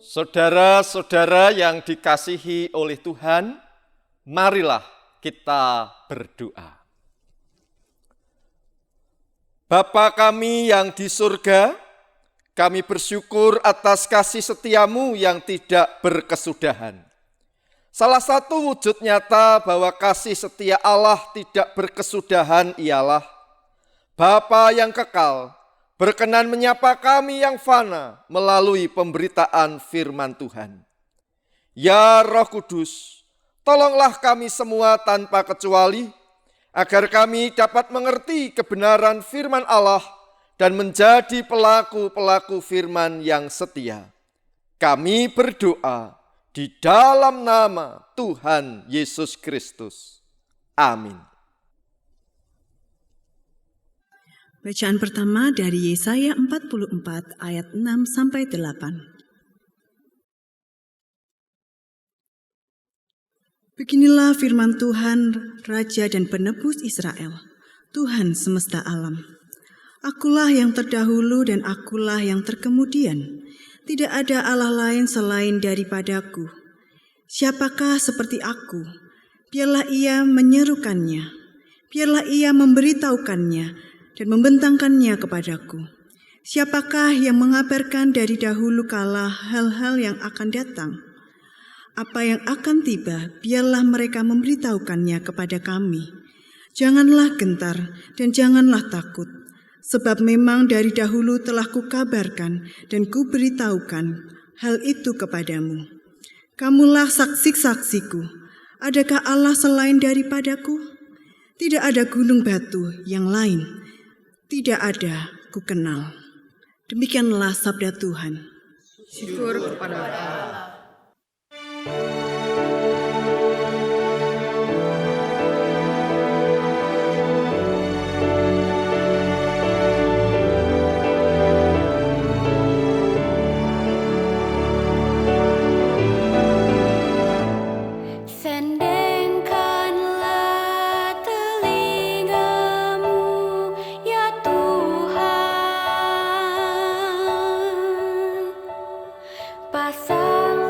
Saudara-saudara yang dikasihi oleh Tuhan, marilah kita berdoa. Bapa kami yang di surga, kami bersyukur atas kasih setiamu yang tidak berkesudahan. Salah satu wujud nyata bahwa kasih setia Allah tidak berkesudahan ialah Bapa yang kekal, berkenan menyapa kami yang fana melalui pemberitaan firman Tuhan. Ya Roh Kudus, tolonglah kami semua tanpa kecuali, agar kami dapat mengerti kebenaran firman Allah dan menjadi pelaku-pelaku firman yang setia. Kami berdoa di dalam nama Tuhan Yesus Kristus. Amin. Bacaan pertama dari Yesaya 44 ayat 6-8. Beginilah firman Tuhan, Raja dan Penebus Israel, Tuhan semesta alam. Akulah yang terdahulu dan akulah yang terkemudian. Tidak ada Allah lain selain daripadaku. Siapakah seperti aku? Biarlah ia menyerukannya. Biarlah ia memberitahukannya dan membentangkannya kepadaku. Siapakah yang mengabarkan dari dahulu kala hal-hal yang akan datang? Apa yang akan tiba, biarlah mereka memberitahukannya kepada kami. Janganlah gentar dan janganlah takut, sebab memang dari dahulu telah kukabarkan dan kuberitahukan hal itu kepadamu. Kamulah saksi-saksiku. Adakah Allah selain daripadaku? Tidak ada gunung batu yang lain. Tidak ada kukenal. Demikianlah sabda Tuhan. Syukur kepada Allah. Pasang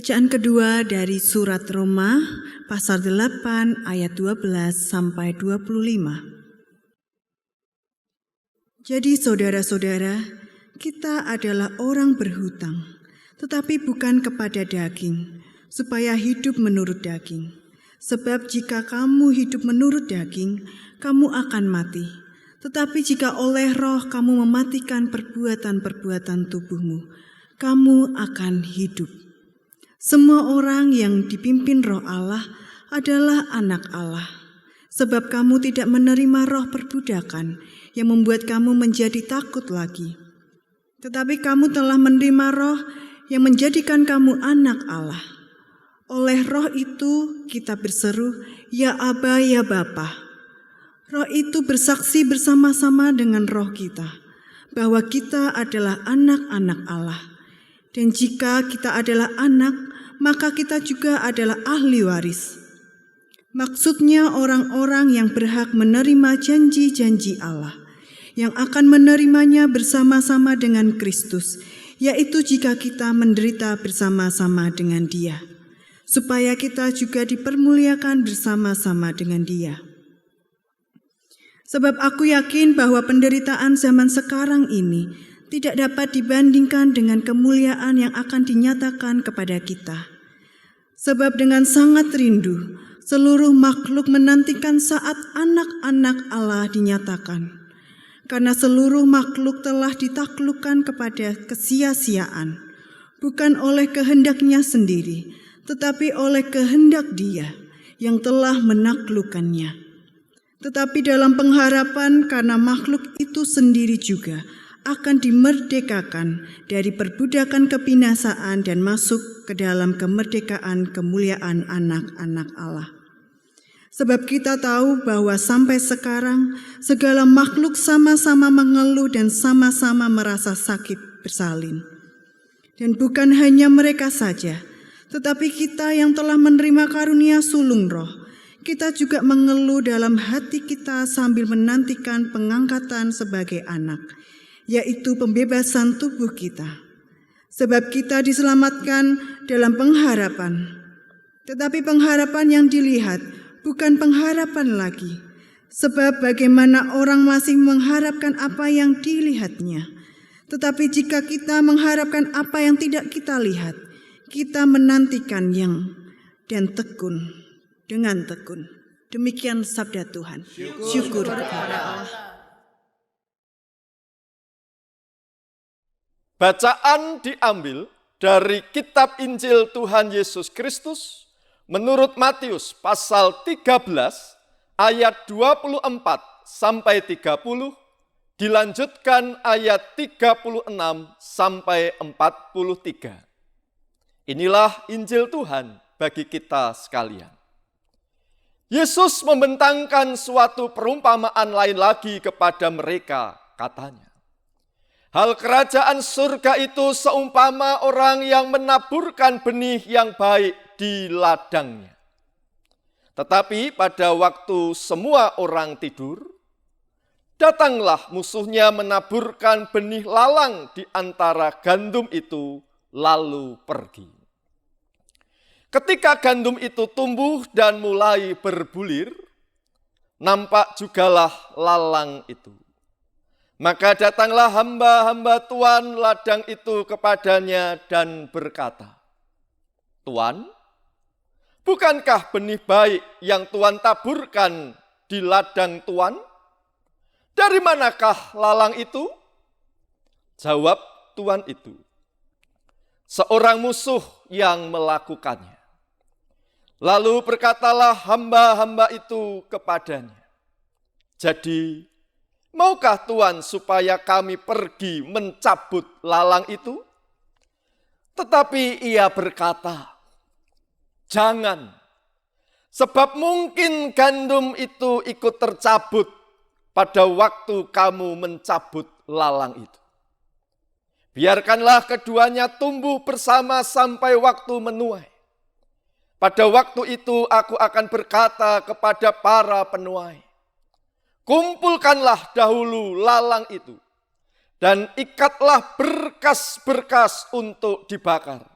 Bacaan kedua dari surat Roma pasal 8 ayat 12 sampai 25. Jadi saudara-saudara, kita adalah orang berhutang, tetapi bukan kepada daging, supaya hidup menurut daging. Sebab jika kamu hidup menurut daging, kamu akan mati. Tetapi jika oleh roh kamu mematikan perbuatan-perbuatan tubuhmu, kamu akan hidup. Semua orang yang dipimpin roh Allah adalah anak Allah. Sebab kamu tidak menerima roh perbudakan yang membuat kamu menjadi takut lagi. Tetapi kamu telah menerima roh yang menjadikan kamu anak Allah. Oleh roh itu kita berseru, ya Aba, ya Bapa. Roh itu bersaksi bersama-sama dengan roh kita, bahwa kita adalah anak-anak Allah. Dan jika kita adalah anak, maka kita juga adalah ahli waris. Maksudnya orang-orang yang berhak menerima janji-janji Allah, yang akan menerimanya bersama-sama dengan Kristus, yaitu jika kita menderita bersama-sama dengan Dia, supaya kita juga dipermuliakan bersama-sama dengan Dia. Sebab aku yakin bahwa penderitaan zaman sekarang ini tidak dapat dibandingkan dengan kemuliaan yang akan dinyatakan kepada kita. Sebab dengan sangat rindu, seluruh makhluk menantikan saat anak-anak Allah dinyatakan. Karena seluruh makhluk telah ditaklukkan kepada kesia-siaan, bukan oleh kehendaknya sendiri, tetapi oleh kehendak Dia yang telah menaklukkannya. Tetapi dalam pengharapan karena makhluk itu sendiri juga akan dimerdekakan dari perbudakan kebinasaan dan masuk ke dalam kemerdekaan kemuliaan anak-anak Allah. Sebab kita tahu bahwa sampai sekarang segala makhluk sama-sama mengeluh dan sama-sama merasa sakit bersalin. Dan bukan hanya mereka saja, tetapi kita yang telah menerima karunia sulung roh, kita juga mengeluh dalam hati kita sambil menantikan pengangkatan sebagai anak, yaitu pembebasan tubuh kita. Sebab kita diselamatkan dalam pengharapan. Tetapi pengharapan yang dilihat bukan pengharapan lagi. Sebab bagaimana orang masih mengharapkan apa yang dilihatnya. Tetapi jika kita mengharapkan apa yang tidak kita lihat, kita menantikan yang dan tekun dengan tekun. Demikian sabda Tuhan. Syukur kepada Allah. Bacaan diambil dari kitab Injil Tuhan Yesus Kristus menurut Matius pasal 13 ayat 24 sampai 30, dilanjutkan ayat 36 sampai 43. Inilah Injil Tuhan bagi kita sekalian. Yesus membentangkan suatu perumpamaan lain lagi kepada mereka, katanya, hal kerajaan surga itu seumpama orang yang menaburkan benih yang baik di ladangnya. Tetapi pada waktu semua orang tidur, datanglah musuhnya menaburkan benih lalang di antara gandum itu, lalu pergi. Ketika gandum itu tumbuh dan mulai berbulir, nampak jugalah lalang itu. Maka datanglah hamba-hamba tuan ladang itu kepadanya dan berkata, Tuan, bukankah benih baik yang Tuan taburkan di ladang Tuan? Dari manakah lalang itu? Jawab tuan itu, seorang musuh yang melakukannya. Lalu berkatalah hamba-hamba itu kepadanya, jadi, maukah Tuan supaya kami pergi mencabut lalang itu? Tetapi ia berkata, jangan, sebab mungkin gandum itu ikut tercabut pada waktu kamu mencabut lalang itu. Biarkanlah keduanya tumbuh bersama sampai waktu menuai. Pada waktu itu aku akan berkata kepada para penuai, kumpulkanlah dahulu lalang itu, dan ikatlah berkas-berkas untuk dibakar.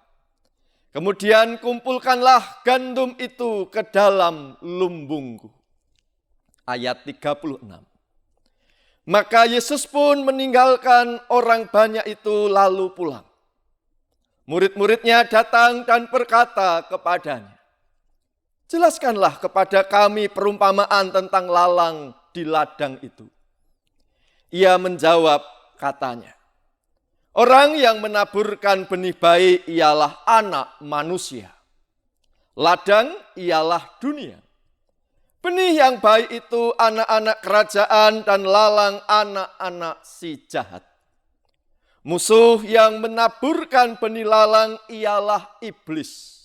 Kemudian kumpulkanlah gandum itu ke dalam lumbungku. Ayat 36. Maka Yesus pun meninggalkan orang banyak itu lalu pulang. Murid-muridnya datang dan berkata kepadanya, jelaskanlah kepada kami perumpamaan tentang lalang di ladang itu. Ia menjawab katanya, orang yang menaburkan benih baik ialah anak manusia. Ladang ialah dunia. Benih yang baik itu anak-anak kerajaan dan lalang anak-anak si jahat. Musuh yang menaburkan benih lalang ialah iblis.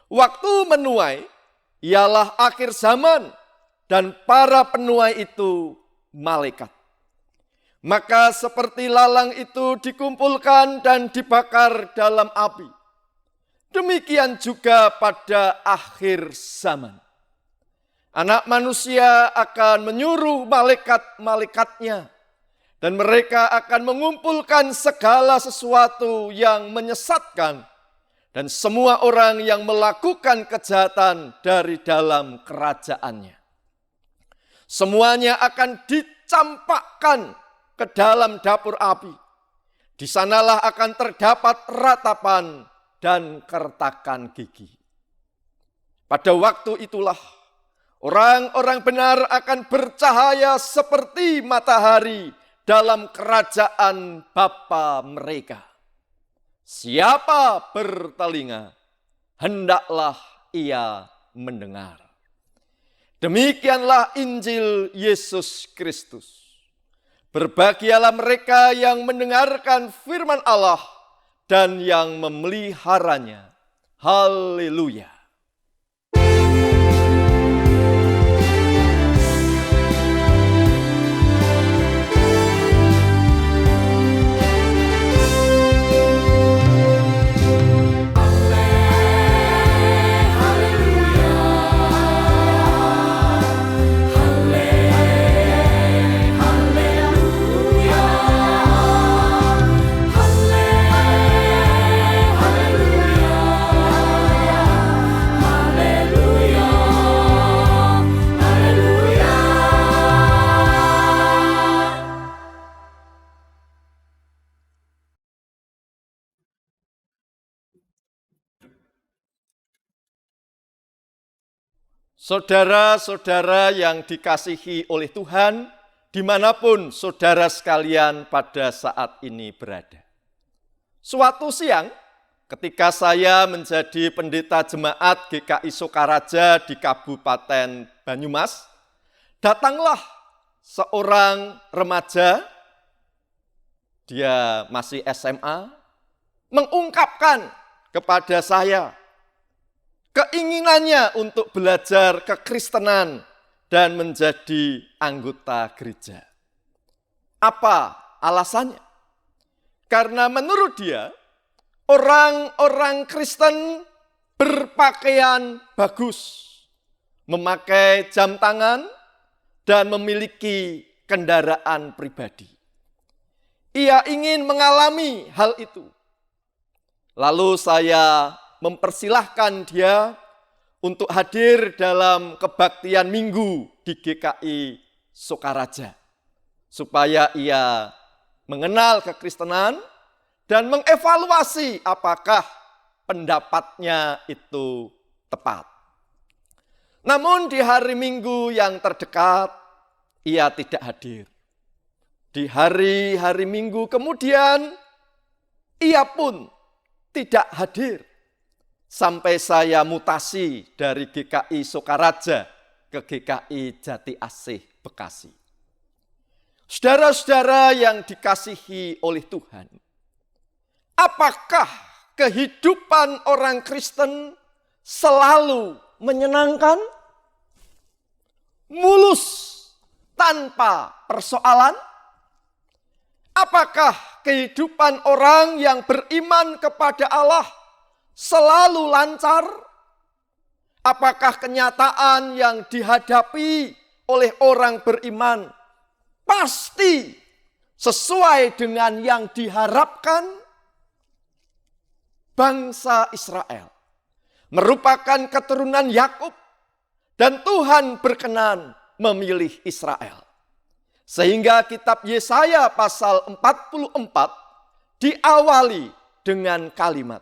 Waktu menuai ialah akhir zaman dan para penuai itu malaikat. Maka seperti lalang itu dikumpulkan dan dibakar dalam api. Demikian juga pada akhir zaman. Anak manusia akan menyuruh malaikat-malaikatnya. Dan mereka akan mengumpulkan segala sesuatu yang menyesatkan. Dan semua orang yang melakukan kejahatan dari dalam kerajaannya. Semuanya akan dicampakkan ke dalam dapur api. Di sanalah akan terdapat ratapan dan kertakan gigi. Pada waktu itulah orang-orang benar akan bercahaya seperti matahari dalam kerajaan Bapa mereka. Siapa bertelinga, hendaklah ia mendengar. Demikianlah Injil Yesus Kristus. Berbahagialah mereka yang mendengarkan firman Allah dan yang memeliharanya. Haleluya. Saudara-saudara yang dikasihi oleh Tuhan, dimanapun saudara sekalian pada saat ini berada. Suatu siang, ketika saya menjadi pendeta jemaat GKI Sokaraja di Kabupaten Banyumas, datanglah seorang remaja, dia masih SMA, mengungkapkan kepada saya keinginannya untuk belajar kekristenan dan menjadi anggota gereja. Apa alasannya? Karena menurut dia, orang-orang Kristen berpakaian bagus, memakai jam tangan, dan memiliki kendaraan pribadi. Ia ingin mengalami hal itu. Lalu saya mempersilahkan dia untuk hadir dalam kebaktian minggu di GKI Sokaraja. Supaya ia mengenal kekristenan dan mengevaluasi apakah pendapatnya itu tepat. Namun di hari Minggu yang terdekat, ia tidak hadir. Di hari-hari Minggu kemudian, ia pun tidak hadir. Sampai saya mutasi dari GKI Sokaraja ke GKI Jati Asih Bekasi. Saudara-saudara yang dikasihi oleh Tuhan, apakah kehidupan orang Kristen selalu menyenangkan? Mulus tanpa persoalan? Apakah kehidupan orang yang beriman kepada Allah selalu lancar? Apakah kenyataan yang dihadapi oleh orang beriman pasti sesuai dengan yang diharapkan? bangsa Israel merupakan keturunan Yakub dan Tuhan berkenan memilih Israel. Sehingga kitab Yesaya pasal 44 diawali dengan kalimat,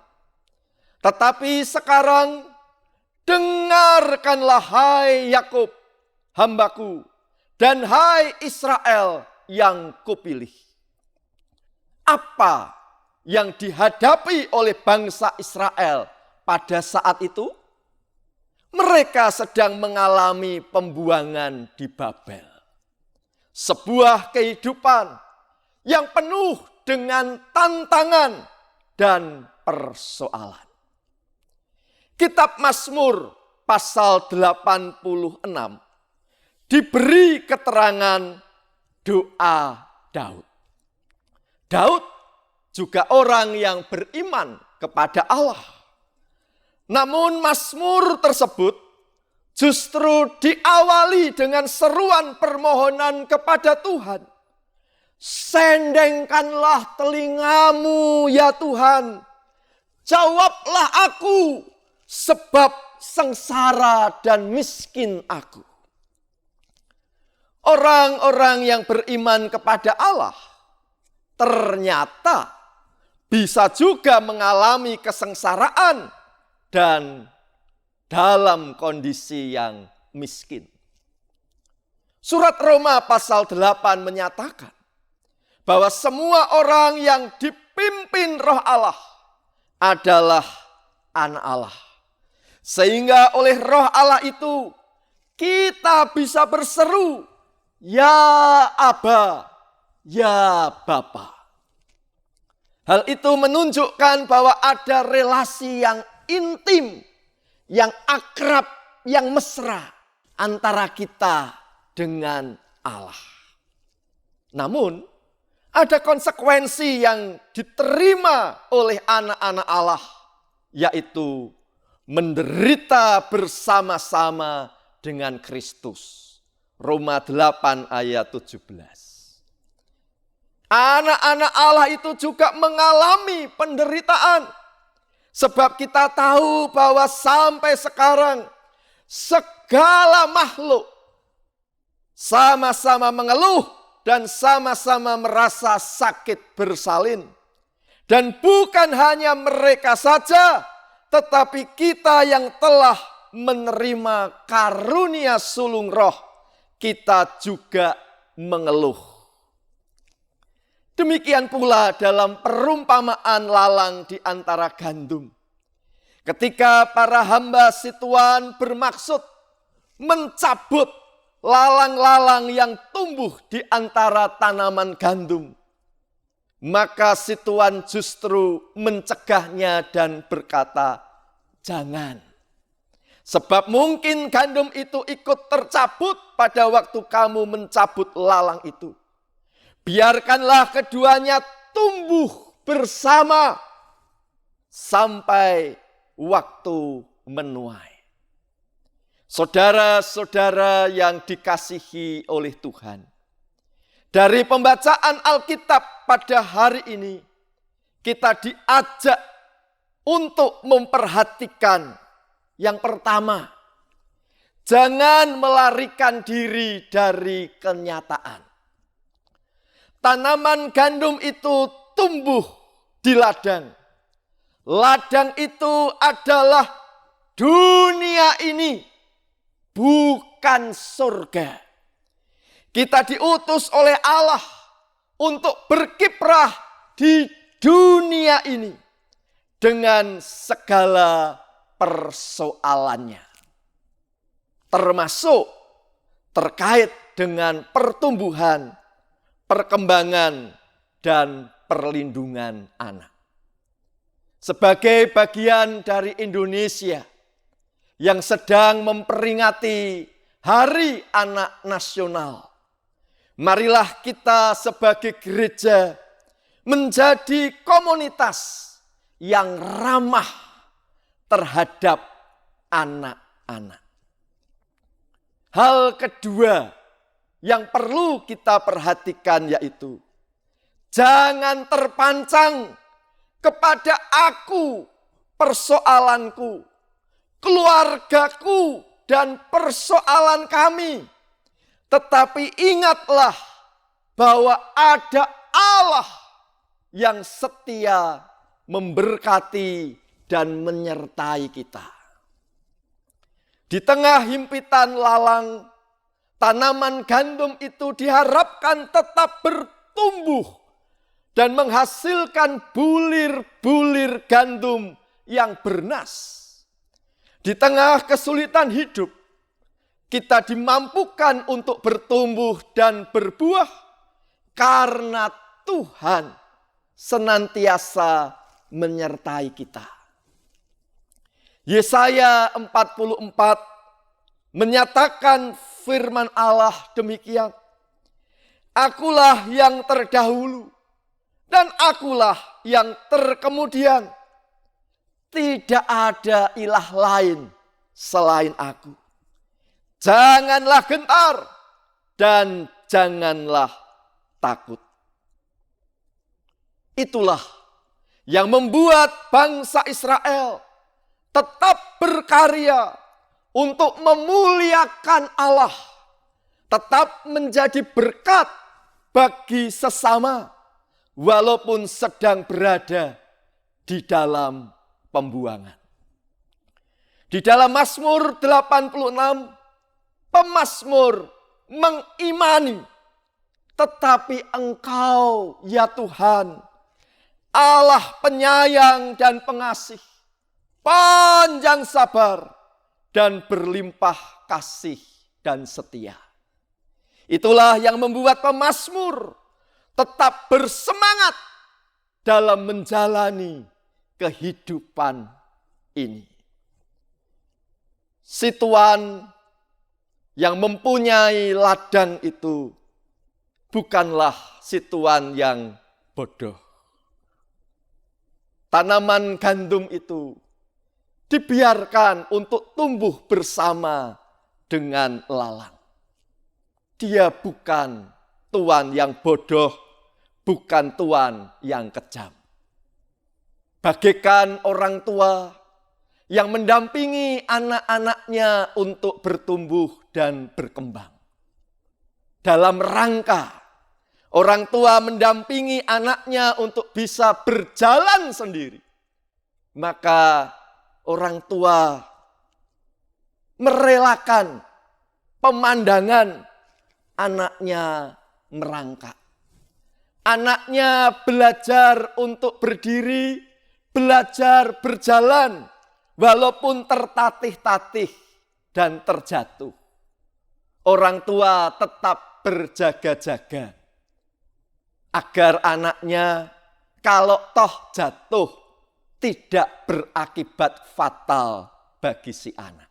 "Tetapi sekarang dengarkanlah hai Yakub, hambaku, dan hai Israel yang kupilih." Apa yang dihadapi oleh bangsa Israel pada saat itu? Mereka sedang mengalami pembuangan di Babel. Sebuah kehidupan yang penuh dengan tantangan dan persoalan. Kitab Mazmur pasal 86 diberi keterangan doa Daud. Daud juga orang yang beriman kepada Allah. Namun Mazmur tersebut justru diawali dengan seruan permohonan kepada Tuhan. "Sendengkanlah telingamu ya Tuhan, jawablah aku, sebab sengsara dan miskin aku." Orang-orang yang beriman kepada Allah ternyata bisa juga mengalami kesengsaraan dan dalam kondisi yang miskin. Surat Roma pasal 8 menyatakan bahwa semua orang yang dipimpin Roh Allah adalah anak Allah. Sehingga oleh Roh Allah itu kita bisa berseru, "Ya Aba, ya Bapa." Hal itu menunjukkan bahwa ada relasi yang intim, yang akrab, yang mesra antara kita dengan Allah. Namun, ada konsekuensi yang diterima oleh anak-anak Allah, yaitu menderita bersama-sama dengan Kristus. Roma 8 ayat 17. Anak-anak Allah itu juga mengalami penderitaan. Sebab kita tahu bahwa sampai sekarang segala makhluk sama-sama mengeluh dan sama-sama merasa sakit bersalin. Dan bukan hanya mereka saja, tetapi kita yang telah menerima karunia sulung roh, kita juga mengeluh. Demikian pula dalam perumpamaan lalang di antara gandum. Ketika para hamba si Tuan bermaksud mencabut lalang-lalang yang tumbuh di antara tanaman gandum, maka si Tuan justru mencegahnya dan berkata, "Jangan. Sebab mungkin gandum itu ikut tercabut pada waktu kamu mencabut lalang itu. Biarkanlah keduanya tumbuh bersama sampai waktu menuai." Saudara-saudara yang dikasihi oleh Tuhan, dari pembacaan Alkitab pada hari ini, kita diajak untuk memperhatikan yang pertama, jangan melarikan diri dari kenyataan. Tanaman gandum itu tumbuh di ladang. Ladang itu adalah dunia ini, bukan surga. Kita diutus oleh Allah untuk berkiprah di dunia ini dengan segala persoalannya. Termasuk terkait dengan pertumbuhan, perkembangan, dan perlindungan anak. Sebagai bagian dari Indonesia yang sedang memperingati Hari Anak Nasional, marilah kita sebagai gereja menjadi komunitas yang ramah terhadap anak-anak. Hal kedua yang perlu kita perhatikan yaitu jangan terpancang kepada aku persoalanku, keluargaku, dan persoalan kami. Tetapi ingatlah bahwa ada Allah yang setia memberkati dan menyertai kita. Di tengah himpitan lalang, tanaman gandum itu diharapkan tetap bertumbuh dan menghasilkan bulir-bulir gandum yang bernas. Di tengah kesulitan hidup, kita dimampukan untuk bertumbuh dan berbuah karena Tuhan senantiasa menyertai kita. Yesaya 44 menyatakan firman Allah demikian. Akulah yang terdahulu dan akulah yang terkemudian. Tidak ada ilah lain selain aku. Janganlah gentar dan janganlah takut. Itulah yang membuat bangsa Israel tetap berkarya untuk memuliakan Allah, tetap menjadi berkat bagi sesama, walaupun sedang berada di dalam pembuangan. Di dalam Mazmur 86, pemazmur mengimani, tetapi Engkau ya Tuhan, Allah penyayang dan pengasih, panjang sabar, dan berlimpah kasih dan setia. Itulah yang membuat pemazmur tetap bersemangat dalam menjalani kehidupan ini. Si tuan yang mempunyai ladang itu bukanlah si tuan yang bodoh. Tanaman gandum itu dibiarkan untuk tumbuh bersama dengan lalang. Dia bukan tuan yang bodoh, bukan tuan yang kejam. Bagaikan orang tua yang mendampingi anak-anaknya untuk bertumbuh dan berkembang. Dalam rangka orang tua mendampingi anaknya untuk bisa berjalan sendiri, maka orang tua merelakan pemandangan anaknya merangkak. Anaknya belajar untuk berdiri, belajar berjalan, walaupun tertatih-tatih dan terjatuh. Orang tua tetap berjaga-jaga agar anaknya kalau toh jatuh tidak berakibat fatal bagi si anak.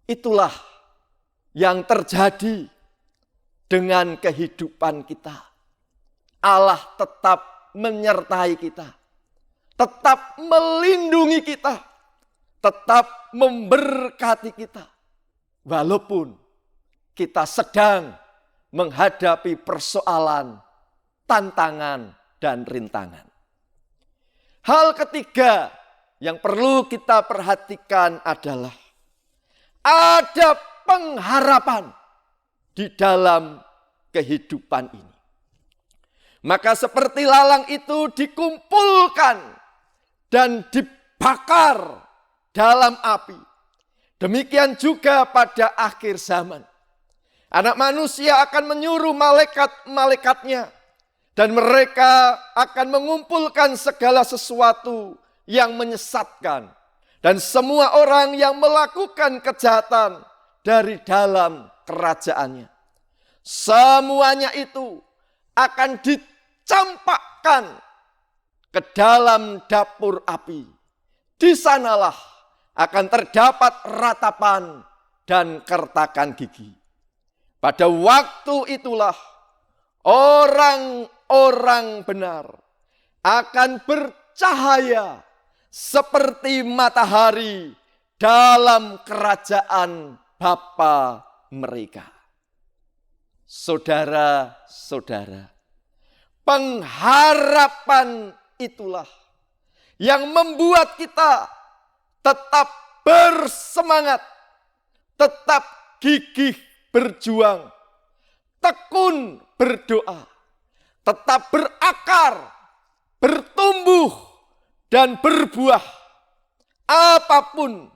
Itulah yang terjadi dengan kehidupan kita. Allah tetap menyertai kita, tetap melindungi kita, tetap memberkati kita, walaupun kita sedang menghadapi persoalan, tantangan, dan rintangan. Hal ketiga yang perlu kita perhatikan adalah ada pengharapan di dalam kehidupan ini. Maka seperti lalang itu dikumpulkan dan dibakar dalam api, demikian juga pada akhir zaman. Anak manusia akan menyuruh malaikat-malaikatnya, dan mereka akan mengumpulkan segala sesuatu yang menyesatkan dan semua orang yang melakukan kejahatan dari dalam kerajaannya. Semuanya itu akan dicampakkan ke dalam dapur api. Di sanalah akan terdapat ratapan dan kertakan gigi. Pada waktu itulah orang-orang benar akan bercahaya seperti matahari dalam kerajaan Bapa mereka. Saudara-saudara, pengharapan itulah yang membuat kita tetap bersemangat, tetap gigih berjuang, tekun berdoa, tetap berakar, bertumbuh, dan berbuah apapun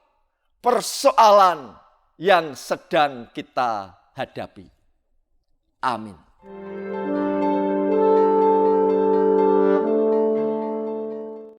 persoalan yang sedang kita hadapi. Amin.